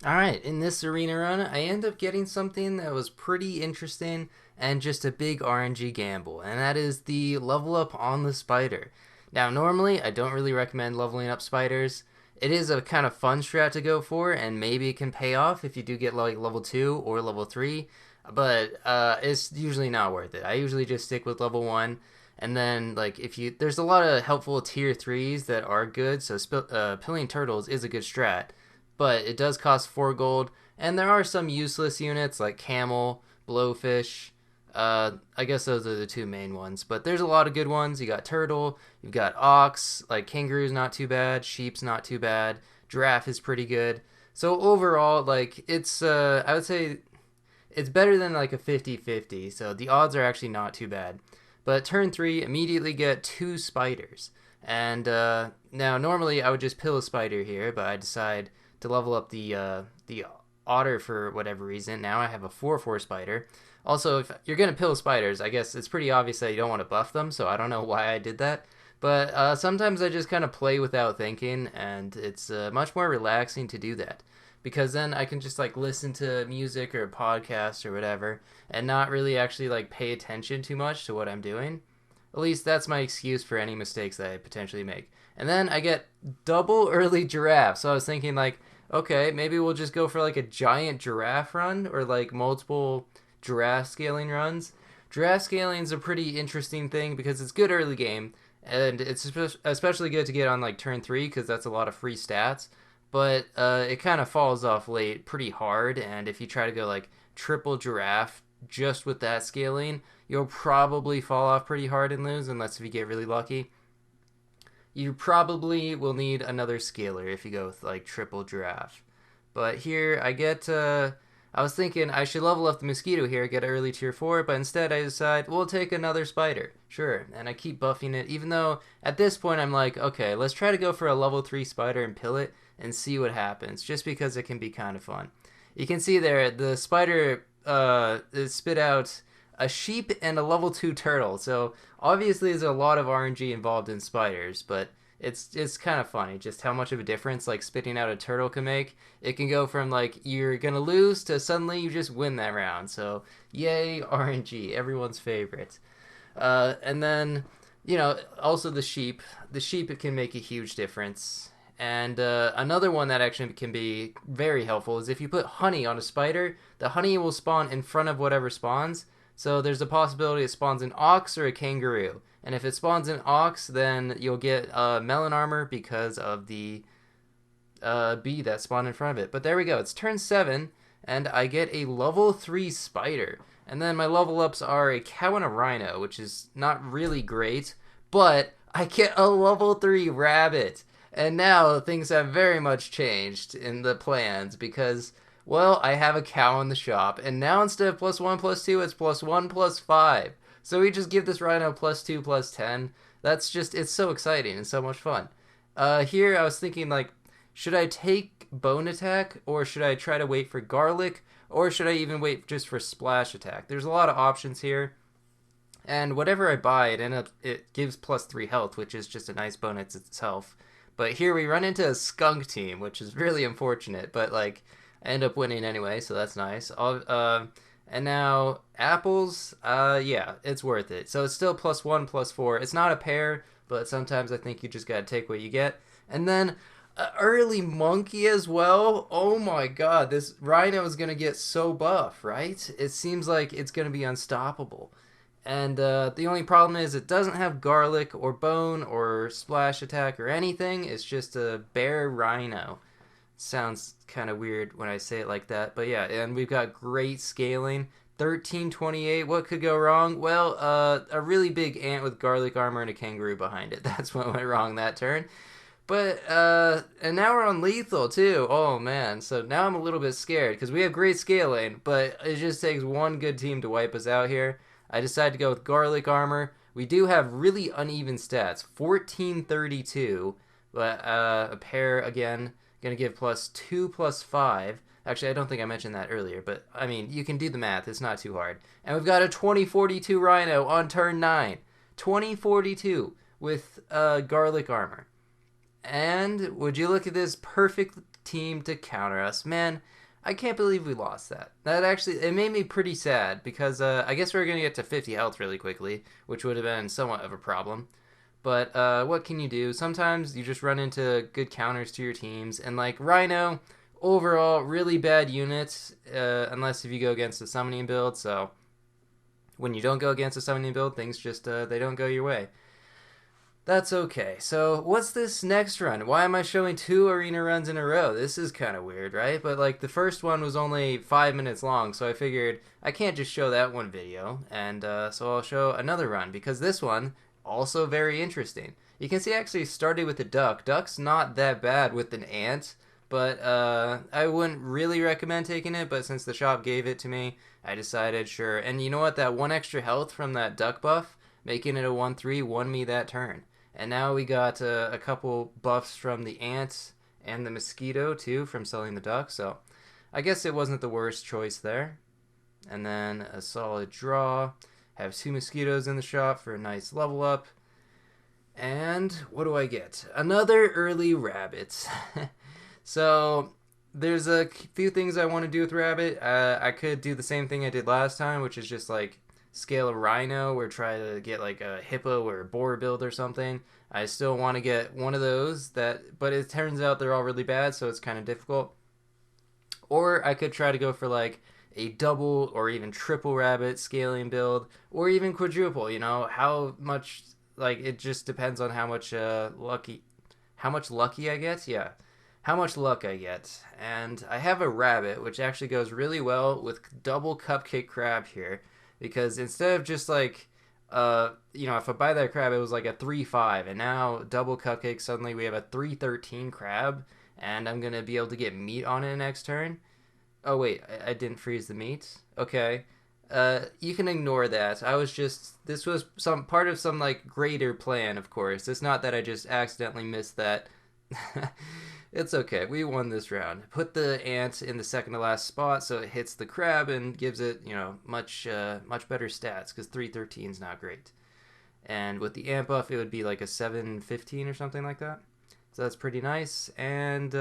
Alright, in this arena run, I end up getting something that was pretty interesting and just a big RNG gamble, and that is the level up on the spider. Now, normally, I don't really recommend leveling up spiders. It is a kind of fun strat to go for, and maybe it can pay off if you do get like level 2 or level 3, but it's usually not worth it. I usually just stick with level 1, and then like if you there's a lot of helpful tier 3s that are good, so pilling turtles is a good strat, but it does cost 4 gold, and there are some useless units like camel, blowfish. I guess those are the two main ones, but there's a lot of good ones. You got turtle, you've got ox, like kangaroo's not too bad, sheep's not too bad, giraffe is pretty good. So overall, like it's I would say it's better than like a 50-50. So the odds are actually not too bad. But turn 3, immediately get 2 spiders. And now normally I would just pill a spider here, but I decide to level up the otter for whatever reason. Now I have a 4/4 spider. Also, if you're gonna pill spiders, I guess it's pretty obvious that you don't want to buff them. So I don't know why I did that. But sometimes I just kind of play without thinking, and it's much more relaxing to do that because then I can just like listen to music or a podcast or whatever and not really actually like pay attention too much to what I'm doing. At least that's my excuse for any mistakes that I potentially make. And then I get double early giraffe. So I was thinking like, okay, maybe we'll just go for like a giant giraffe run or like multiple giraffe scaling runs. Giraffe scaling is a pretty interesting thing because it's good early game, and it's especially good to get on like turn 3 because that's a lot of free stats. But it kind of falls off late pretty hard, and if you try to go like triple giraffe just with that scaling, you'll probably fall off pretty hard and lose unless if you get really lucky. You probably will need another scaler if you go with like triple giraffe. But here I get I was thinking I should level up the mosquito here, get early tier 4, but instead I decide we'll take another spider. Sure, and I keep buffing it, even though at this point I'm like, okay, let's try to go for a level 3 spider and pill it and see what happens, just because it can be kind of fun. You can see there, the spider spit out a sheep and a level 2 turtle, so obviously there's a lot of RNG involved in spiders, but it's kind of funny just how much of a difference like spitting out a turtle can make. It can go from like you're gonna lose to suddenly you just win that round. So yay RNG, everyone's favorite. And then also the sheep. The sheep it can make a huge difference. And another one that actually can be very helpful is if you put honey on a spider, the honey will spawn in front of whatever spawns. So there's a possibility it spawns an ox or a kangaroo. And if it spawns an ox, then you'll get melon armor because of the bee that spawned in front of it. But there we go. It's turn 7, and I get a level 3 spider. And then my level ups are a cow and a rhino, which is not really great, but I get a level 3 rabbit. And now things have very much changed in the plans because, well, I have a cow in the shop, and now instead of +1/+2, it's +1/+5. So we just give this rhino +2/+10. That's just, it's so exciting and so much fun. Here I was thinking like, should I take bone attack or should I try to wait for garlic or should I even wait just for splash attack? There's a lot of options here. And whatever I buy, it gives +3 health, which is just a nice bonus itself. But here we run into a skunk team, which is really unfortunate. But like, I end up winning anyway, so that's nice. And now apples, yeah, it's worth it. So it's still +1/+4. It's not a pair, but sometimes I think you just gotta take what you get. And then early monkey as well. Oh my god, this rhino is gonna get so buff, right? It seems like it's gonna be unstoppable. And the only problem is it doesn't have garlic or bone or splash attack or anything. It's just a bare rhino. Sounds kind of weird when I say it like that, but yeah. And we've got great scaling. 1328. What could go wrong? Well, a really big ant with garlic armor and a kangaroo behind it. That's what went wrong that turn. But and now we're on lethal too. Oh man. So now I'm a little bit scared because we have great scaling, but it just takes one good team to wipe us out here. I decided to go with garlic armor. We do have really uneven stats. 1432, but a pair again gonna give +2/+5. Actually, I don't think I mentioned that earlier, but I mean, you can do the math. It's not too hard. And we've got a 2042 Rhino on turn 9. 2042 with garlic armor. And would you look at this perfect team to counter us. Man, I can't believe we lost that. That actually, it made me pretty sad because I guess we were going to get to 50 health really quickly, which would have been somewhat of a problem. But what can you do? Sometimes you just run into good counters to your teams. And like Rhino, overall, really bad units, unless if you go against the summoning build. So when you don't go against a summoning build, things just, they don't go your way. That's okay. So what's this next run? Why am I showing 2 arena runs in a row? This is kind of weird, right? But like the first one was only 5 minutes long, so I figured I can't just show that one video, and so I'll show another run because this one also very interesting. You can see I actually started with a duck. Duck's not that bad with an ant, but I wouldn't really recommend taking it, but since the shop gave it to me, I decided sure. And you know what? That 1 extra health from that duck buff, making it a 1-3, won me that turn. And now we got a couple buffs from the ant and the mosquito too from selling the duck. So I guess it wasn't the worst choice there. And then a solid draw. Have 2 mosquitoes in the shop for a nice level up. And what do I get? Another early rabbit. So there's a few things I want to do with rabbit. I could do the same thing I did last time, which is just like scale a rhino or try to get like a hippo or a boar build or something. I still want to get one of those, but it turns out they're all really bad, so it's kind of difficult. Or I could try to go for like a double or even triple rabbit scaling build, or even quadruple, you know, how much, like, it just depends on how much lucky I get. Yeah, how much luck I get. And I have a rabbit, which actually goes really well with double cupcake crab here, because instead of just like you know, if I buy that crab, it was like a 3-5, and now double cupcake, suddenly we have a 3-13 crab, and I'm gonna be able to get meat on it next turn. Oh wait, I didn't freeze the meat. Okay, you can ignore that. This was some part of some like greater plan, of course. It's not that I just accidentally missed that. It's okay. We won this round. Put the ant in the second to last spot so it hits the crab and gives it, you know, much better stats, because 313 is not great. And with the ant buff, it would be like a 715 or something like that. So that's pretty nice. And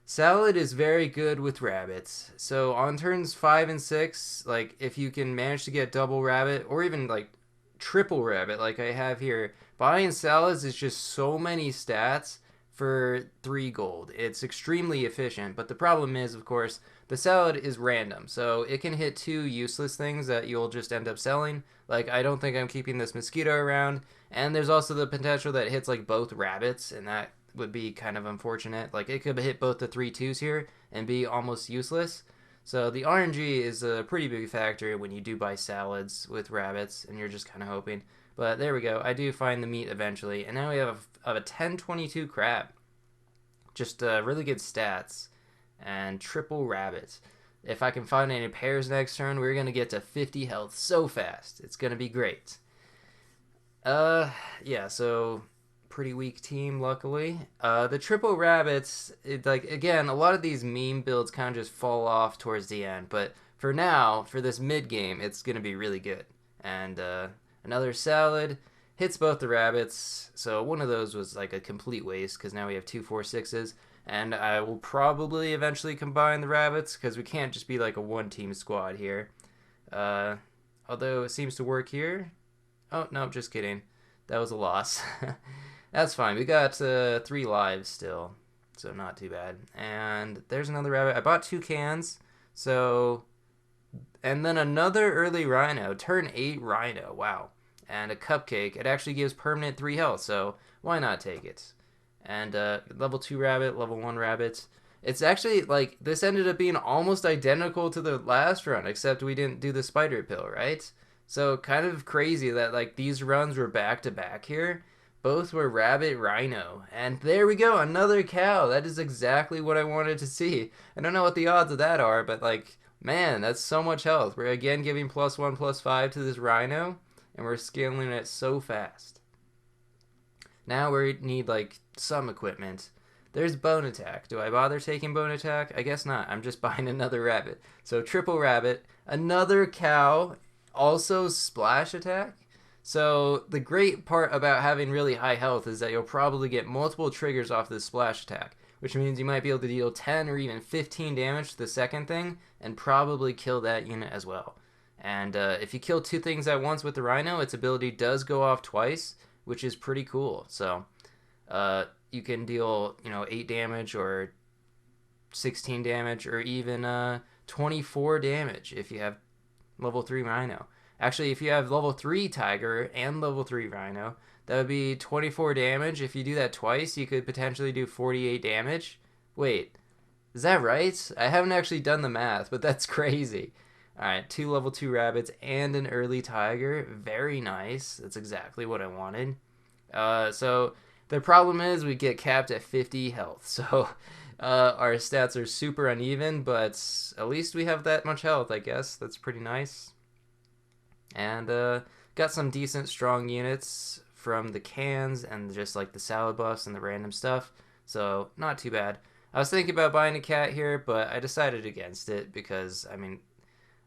salad is very good with rabbits. So on turns 5 and 6, like if you can manage to get double rabbit or even like triple rabbit like I have here, buying salads is just so many stats for 3 gold. It's extremely efficient, but the problem is, of course, the salad is random, so it can hit 2 useless things that you'll just end up selling. Like, I don't think I'm keeping this mosquito around, and there's also the potential that it hits like both rabbits, and that would be kind of unfortunate. Like, it could hit both the 3-2s here and be almost useless. So the RNG is a pretty big factor when you do buy salads with rabbits, and you're just kind of hoping. But there we go. I do find the meat eventually. And now we have a 1022 crab. Just really good stats. And triple rabbit. If I can find any pairs next turn, we're going to get to 50 health so fast. It's going to be great. Yeah, so pretty weak team, luckily. The triple rabbits, like, again, a lot of these meme builds kind of just fall off towards the end. But for now, for this mid game, it's going to be really good. And another salad hits both the rabbits, so one of those was like a complete waste because now we have 2 4-6s, and I will probably eventually combine the rabbits because we can't just be like a 1-team squad here. Although it seems to work here. Oh, no, just kidding. That was a loss. That's fine. We got 3 lives still, so not too bad. And there's another rabbit. I bought 2 cans, so... And then another early rhino, turn 8 rhino, wow. And a cupcake. It actually gives permanent 3 health, so why not take it? And level 2 rabbit, level 1 rabbit. It's actually, like, this ended up being almost identical to the last run, except we didn't do the spider pill, right? So kind of crazy that, like, these runs were back to back here. Both were rabbit rhino. And there we go, another cow. That is exactly what I wanted to see. I don't know what the odds of that are, but, like... Man, that's so much health. We're again giving +1, +5 to this rhino, and we're scaling it so fast. Now we need, like, some equipment. There's bone attack. Do I bother taking bone attack? I guess not. I'm just buying another rabbit. So triple rabbit, another cow, also splash attack. So the great part about having really high health is that you'll probably get multiple triggers off this splash attack. which means you might be able to deal 10 or even 15 damage to the second thing and probably kill that unit as well. And if you kill two things at once with the Rhino, its ability does go off twice, which is pretty cool. So you can deal 8 damage or 16 damage or even 24 damage if you have level 3 Rhino. Actually, if you have level 3 Tiger and level 3 Rhino, that would be 24 damage. If you do that twice, you could potentially do 48 damage. Wait, is that right? I haven't actually done the math, but that's crazy. Alright, 2 level 2 rabbits and an early Tiger. Very nice. That's exactly what I wanted. So the problem is we get capped at 50 health. So our stats are super uneven, but at least we have that much health, I guess. That's pretty nice. And got some decent strong units from the cans and just like the salad buffs and the random stuff. So not too bad. I was thinking about buying a cat here, but I decided against it because, I mean,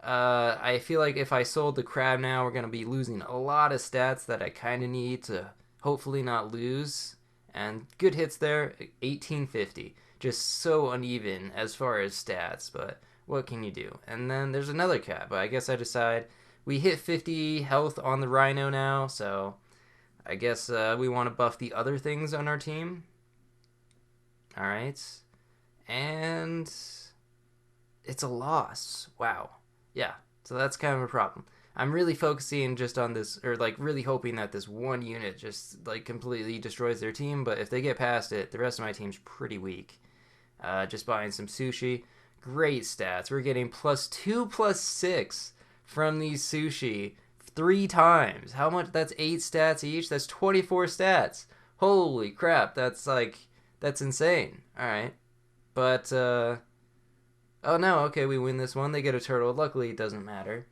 I feel like if I sold the crab now, we're going to be losing a lot of stats that I kind of need to hopefully not lose. And good hits there, 1850. Just so uneven as far as stats, but what can you do? And then there's another cat, but I guess I decide we hit 50 health on the Rhino now, so I guess we want to buff the other things on our team. Alright. And it's a loss. Wow. Yeah, so that's kind of a problem. I'm really focusing just on this, or like really hoping that this one unit just like completely destroys their team, but if they get past it, the rest of my team's pretty weak. Just buying some sushi. Great stats. We're getting +2, +6 from these sushi 3 times. How much? That's 8 stats each. That's 24 stats. Holy crap. That's insane. Alright. But, oh no, okay, we win this one. They get a turtle. Luckily, it doesn't matter.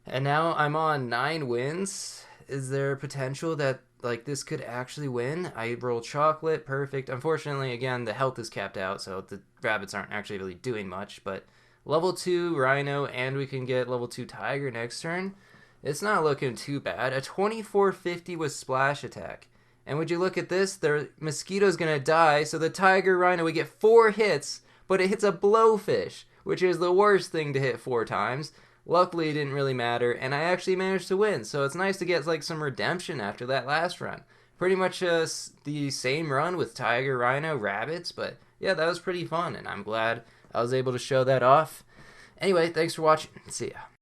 And now I'm on 9 wins. Is there potential that like this could actually win? I roll chocolate, perfect. Unfortunately, again, the health is capped out, so the rabbits aren't actually really doing much. But level 2 Rhino, and we can get level 2 Tiger next turn. It's not looking too bad. A 2450 with splash attack. And would you look at this? The mosquito's gonna die, so the Tiger Rhino, we get 4 hits, but it hits a blowfish, which is the worst thing to hit 4 times. Luckily, it didn't really matter, and I actually managed to win, so it's nice to get like some redemption after that last run. Pretty much the same run with Tiger, Rhino, Rabbits, but yeah, that was pretty fun, and I'm glad I was able to show that off. Anyway, thanks for watching. See ya.